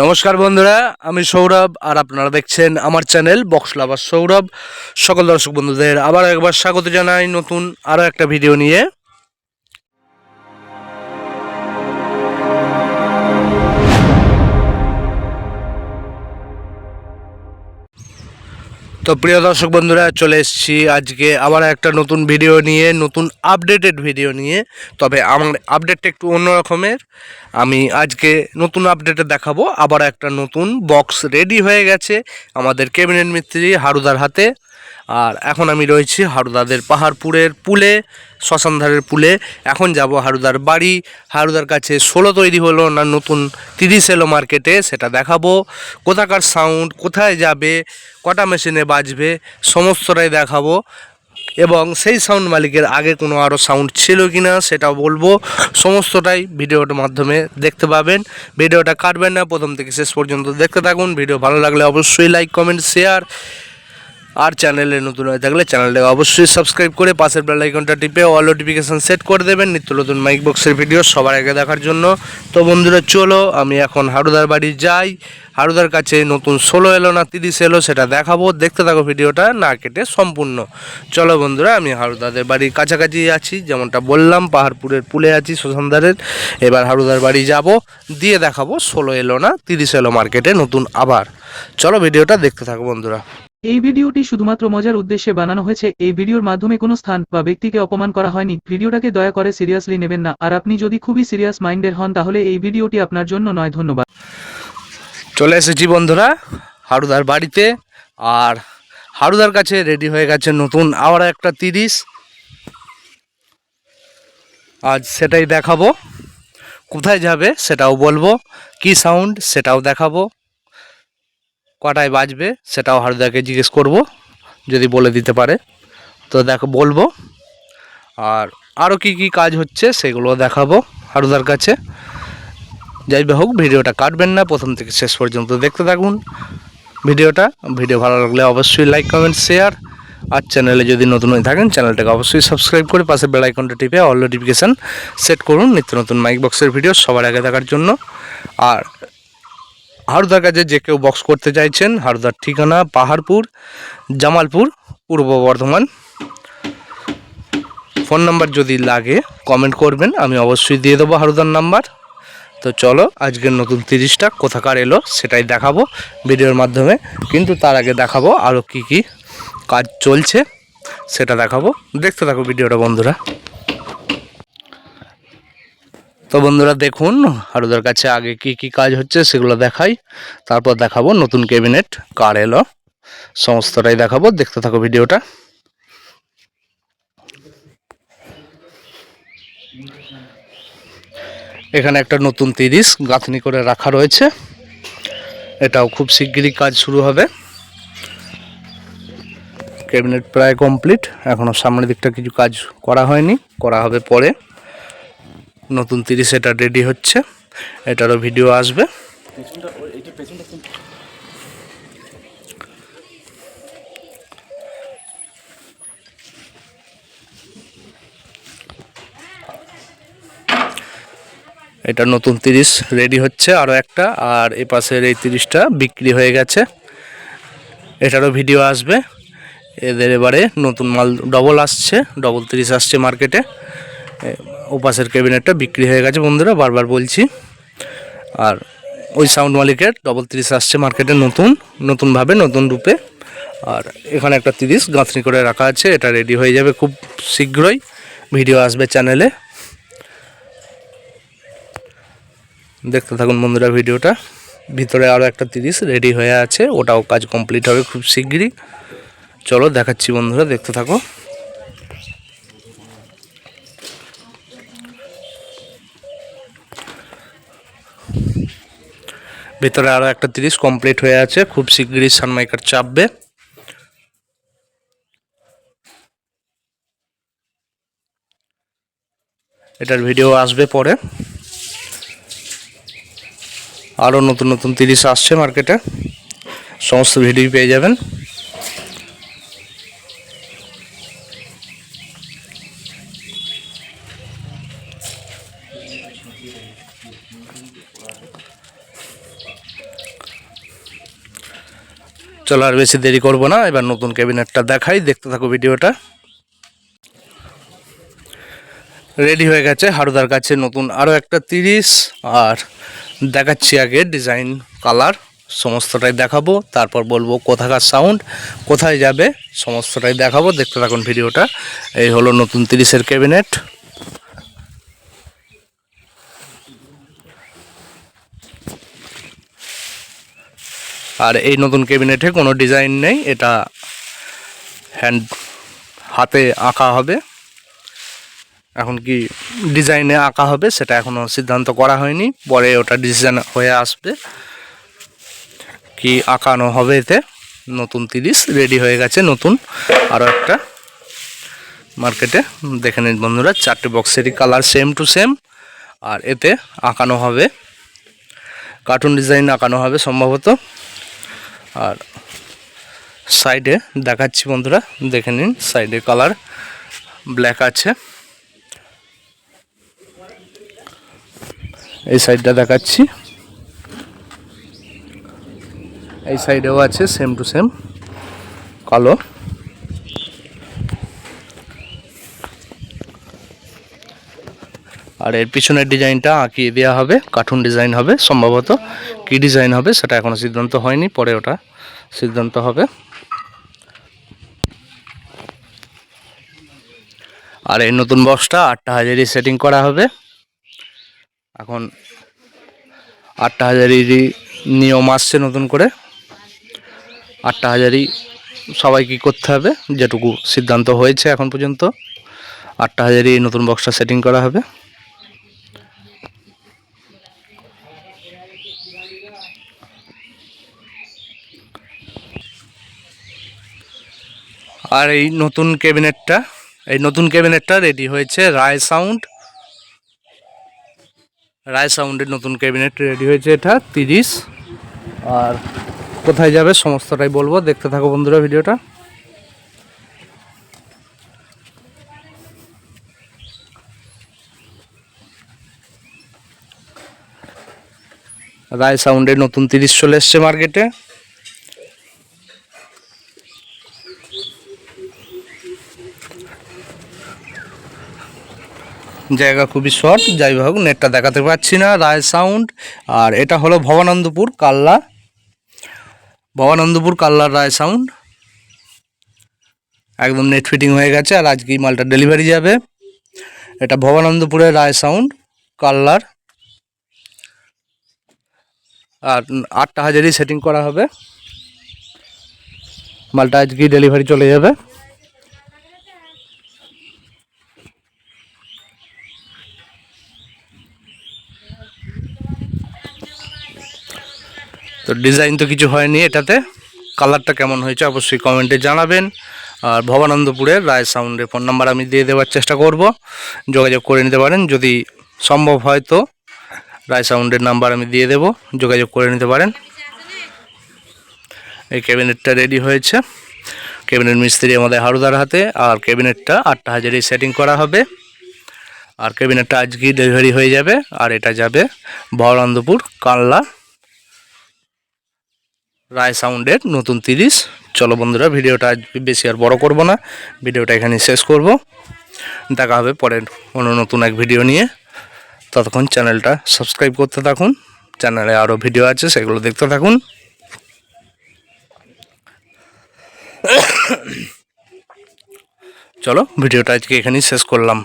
নমস্কার বন্ধুরা, আমি সৌরভ আর আপনারা দেখছেন আমার চ্যানেল বক্স লাভার সৌরভ। সকল দর্শক বন্ধুদের আবার একবার স্বাগত জানাই নতুন আরও একটা ভিডিও নিয়ে। তো প্রিয় দর্শক বন্ধুরা, চলে এসেছি আজকে আবার একটা নতুন ভিডিও নিয়ে, নতুন আপডেটেড ভিডিও নিয়ে। তবে আমার আপডেটটা একটু অন্য রকমের। আমি আজকে নতুন আপডেটে দেখাবো আবার একটা নতুন বক্স রেডি হয়ে গেছে আমাদের ক্যাবিনেট মিস্ত্রি হারুদার হাতে। আর এখন আমি রয়েছি হারুদাদের পাহাড়পুরের পুলে, শ্মশানধারের পুলে। এখন যাব হারুদার বাড়ি। হারুদার কাছে 16 তৈরি হলো না নতুন 30 এলো মার্কেটে, সেটা দেখাবো। কোথাকার সাউন্ড, কোথায় যাবে, কটা মেশিনে বাজবে, সমস্তটাই দেখাবো। এবং সেই সাউন্ড মালিকের আগে কোনো আরও সাউন্ড ছিল কি না সেটাও বলবো। সমস্তটাই ভিডিওটার মাধ্যমে দেখতে পাবেন। ভিডিওটা কাটবেন না, প্রথম থেকে শেষ পর্যন্ত দেখতে থাকুন। ভিডিও ভালো লাগলে অবশ্যই লাইক, কমেন্ট, শেয়ার। আর চ্যানেলে নতুন হয়ে থাকলে চ্যানেলটাকে অবশ্যই সাবস্ক্রাইব করে পাশের বেল আইকনটা টিপে অল নোটিফিকেশান সেট করে দেবেন নিত্য নতুন মাইক বক্সের ভিডিও সবার আগে দেখার জন্য। তো বন্ধুরা চলো, আমি এখন হারুদার বাড়ি যাই। হারুদার কাছে নতুন 16 এলো না 30 এলো সেটা দেখাবো। দেখতে থাকো ভিডিওটা না কেটে সম্পূর্ণ। চলো বন্ধুরা, আমি হারুদাদের বাড়ির কাছাকাছি আছি, যেমনটা বললাম পাহাড়পুরের পুলে আছি শ্মশানধারের। এবার হারুদার বাড়ি যাব, দিয়ে দেখাবো 16 এলো না 30 এলো মার্কেটে নতুন আবার। চলো ভিডিওটা দেখতে থাকো বন্ধুরা। এই ভিডিওটি শুধুমাত্র মজার উদ্দেশ্যে বানানো হয়েছে। এই ভিডিওর মাধ্যমে কোনো স্থান বা ব্যক্তিকে অপমান করা হয়নি। ভিডিওটাকে দয়া করে সিরিয়াসলি নেবেন না। আর আপনি যদি খুবই সিরিয়াস মাইন্ডের হন তাহলে এই ভিডিওটি আপনার জন্য নয়। ধন্যবাদ। চলে এসেছি বন্ধুরা হারুদার বাড়িতে। আর হারুদার কাছে রেডি হয়ে গেছে নতুন আবার একটা 30। আজ সেটাই দেখাবো। কোথায় যাবে সেটাও বলবো, কি সাউন্ড সেটাও দেখাবো, কটায় বাজবে সেটাও হারুদাকে জিজ্ঞেস করব, যদি বলে দিতে পারে তো দেখো বলবো। আর আরও কি কি কাজ হচ্ছে সেগুলো দেখাবো হারুদার কাছে। যাই হোক, ভিডিওটা কাটবেন না, প্রথম থেকে শেষ পর্যন্ত দেখতে থাকুন ভিডিও ভালো লাগলে অবশ্যই লাইক, কমেন্ট, শেয়ার। আর চ্যানেলে যদি নতুন হয়ে থাকেন চ্যানেলটাকে অবশ্যই সাবস্ক্রাইব করে পাশে বেল আইকনটা টিপে অল নোটিফিকেশান সেট করুন নিত্য নতুন মাইক বক্সের ভিডিও সবার আগে দেখার জন্য। আর হারুদার কাছে যে কেউ বক্স করতে চাইছেন, হারুদার ঠিকানা পাহাড়পুর, জামালপুর, পূর্ব বর্ধমান। ফোন নাম্বার যদি লাগে কমেন্ট করবেন, আমি অবশ্যই দিয়ে দেবো হারুদার নাম্বার। তো চলো, আজকের নতুন 30টা কোথাকার এলো সেটাই দেখাবো ভিডিওর মাধ্যমে। কিন্তু তার আগে দেখাবো আরও কি কি কাজ চলছে সেটা দেখাবো। দেখতে থাকো ভিডিওটা বন্ধুরা। তো বন্ধুরা দেখুন, হারুদার কাছে আগে কি কি কাজ হচ্ছে সেগুলো দেখাই, তারপর দেখাবো নতুন ক্যাবিনেট কার এলো, সমস্তটাই দেখাবো। দেখতে থাকো ভিডিওটা। এখানে একটা নতুন 30 গাঁথনি করে রাখা রয়েছে, এটাও খুব শিগগিরই কাজ শুরু হবে। ক্যাবিনেট প্রায় কমপ্লিট, এখনও সামনের দিকটা কিছু কাজ করা হয়নি, করা হবে পরে। নতুন 30 এটা রেডি হচ্ছে, এটারও ভিডিও আসবে। এটা নতুন 30 রেডি হচ্ছে আরও একটা। আর এ পাশের এই 30টা বিক্রি হয়ে গেছে, এটারও ভিডিও আসবে। এদের এবারে নতুন মাল ডবল আসছে, ডবল 30 আসছে মার্কেটে। ও পাশের ক্যাবিনেটটা বিক্রি হয়ে গেছে বন্ধুরা, বারবার বলছি। আর ওই সাউন্ড মালিকের ডবল 30 আসছে মার্কেটে নতুনভাবে, নতুন রূপে। আর এখানে একটা 30 গাঁথনি করে রাখা আছে, এটা রেডি হয়ে যাবে খুব শীঘ্রই, ভিডিও আসবে চ্যানেলে। দেখতে থাকুন বন্ধুরা ভিডিওটা। ভিতরে আরও একটা 30 রেডি হয়ে আছে, ওটাও কাজ কমপ্লিট হবে খুব শিগগিরই। চলো দেখাচ্ছি বন্ধুরা, দেখতে থাকো। ভিতরে আরও একটা 30 কমপ্লিট হয়ে আছে, খুব শিগগিরই সানমাইকার চাপবে। এটার ভিডিও আসবে পরে। আরও নতুন নতুন 30 আসছে মার্কেটে, সমস্ত ভিডিও পেয়ে যাবেন। চলো আর বেশি দেরি করব না, এবার নতুন ক্যাবিনেটটা দেখাই, দেখতে থাকো ভিডিওটা। রেডি হয়ে গেছে হারুদার কাছে নতুন আরও একটা 30। আর দেখাচ্ছি আগে ডিজাইন, কালার সমস্তটাই দেখাবো, তারপর বলবো কোথাকার সাউন্ড, কোথায় যাবে, সমস্তটাই দেখাবো, দেখতে থাকুন ভিডিওটা। এই হলো নতুন 30-এর ক্যাবিনেট। আর এই নতুন ক্যাবিনেটে কোনো ডিজাইন নেই, এটা হাতে আঁকা হবে। এখন কি ডিজাইনে আঁকা হবে সেটা এখনও সিদ্ধান্ত করা হয়নি, পরে ওটা ডিজাইন হয়ে আসবে কি আঁকানো হবে। এতে নতুন 30 রেডি হয়ে গেছে, নতুন আরও একটা মার্কেটে দেখে নিন বন্ধুরা। 4টে বক্সেরই কালার সেম টু সেম। আর এতে আঁকানো হবে, কার্টুন ডিজাইন আঁকানো হবে সম্ভবত। আর সাইডে দেখাচ্ছি বন্ধুরা, দেখে নিন সাইডে কালার ব্ল্যাক আছে। এই সাইডটা দেখাচ্ছি, এই সাইডেও আছে সেম টু সেম কালো। আর এর পিছনের ডিজাইনটা আঁকিয়ে দেওয়া হবে, কার্টুন ডিজাইন হবে সম্ভবত। কি ডিজাইন হবে সেটা এখনো সিদ্ধান্ত হয়নি, পরে ওটা সিদ্ধান্ত হবে। আর এই নতুন বক্সটা 8টা হাজারই সেটিং করা হবে। এখন 8টা হাজারেরই নিয়ম আসছে নতুন করে। 8টা হাজারই সবাই কী করতে হবে, যেটুকু সিদ্ধান্ত হয়েছে এখন পর্যন্ত 8টা হাজারই নতুন বক্সটা সেটিং করা হবে। আর এই নতুন ক্যাবিনেটটা রেডি হয়েছে রায় সাউন্ডের নতুন ক্যাবিনেট রেডি হয়েছে, এটা 30। আর কোথায় যাবে সমস্তটাই বলবো, দেখতে থাকো বন্ধুরা ভিডিওটা। রায় সাউন্ডের নতুন 30 চলে এসছে মার্কেটে। জায়গা খুবই শর্ট, যাই হোক নেটটা দেখাতে পাচ্ছি না। রায় সাউন্ড, আর এটা হলো ভবানন্দপুর কাল্লার রায় সাউন্ড। একদম নেট ফিটিং হয়ে গেছে, আর আজকেই মালটা ডেলিভারি যাবে। এটা ভবানন্দপুরের রায় সাউন্ড কাল্লার। আর 8টা হাজারই সেটিং করা হবে, মালটা আজকেই ডেলিভারি চলে যাবে। তো ডিজাইন তো কিছু হয়নি এটাতে, কালারটা কেমন হয়েছে অবশ্যই কমেন্টে জানাবেন। আর ভবানন্দপুরের রায় সাউন্ডের ফোন নাম্বার আমি দিয়ে দেওয়ার চেষ্টা করব, যোগাযোগ করে নিতে পারেন যদি সম্ভব হয়। তো রায় সাউন্ডের নাম্বার আমি দিয়ে দেব, যোগাযোগ করে নিতে পারেন। এই ক্যাবিনেটটা রেডি হয়েছে, ক্যাবিনেট মিস্ত্রি আমাদের হারুদার হাতে। আর ক্যাবিনেটটা 8টা হাজারই সেটিং করা হবে। আর ক্যাবিনেটটা আজকেই ডেলিভারি হয়ে যাবে। আর এটা যাবে ভবানন্দপুর কাল্লা রায় সাউন্ডের নতুন 30। চলো বন্ধুরা ভিডিওটা আজ বেশি আর বড় করব না, ভিডিওটা এখানে শেষ করব। দেখা হবে পরের অন্য নতুন এক ভিডিও নিয়ে। ততক্ষণ চ্যানেলটা সাবস্ক্রাইব করতে থাকুন, চ্যানেলে আরও ভিডিও আছে সেগুলো দেখতে থাকুন। চলো ভিডিওটা আজকে এখানেই শেষ করলাম।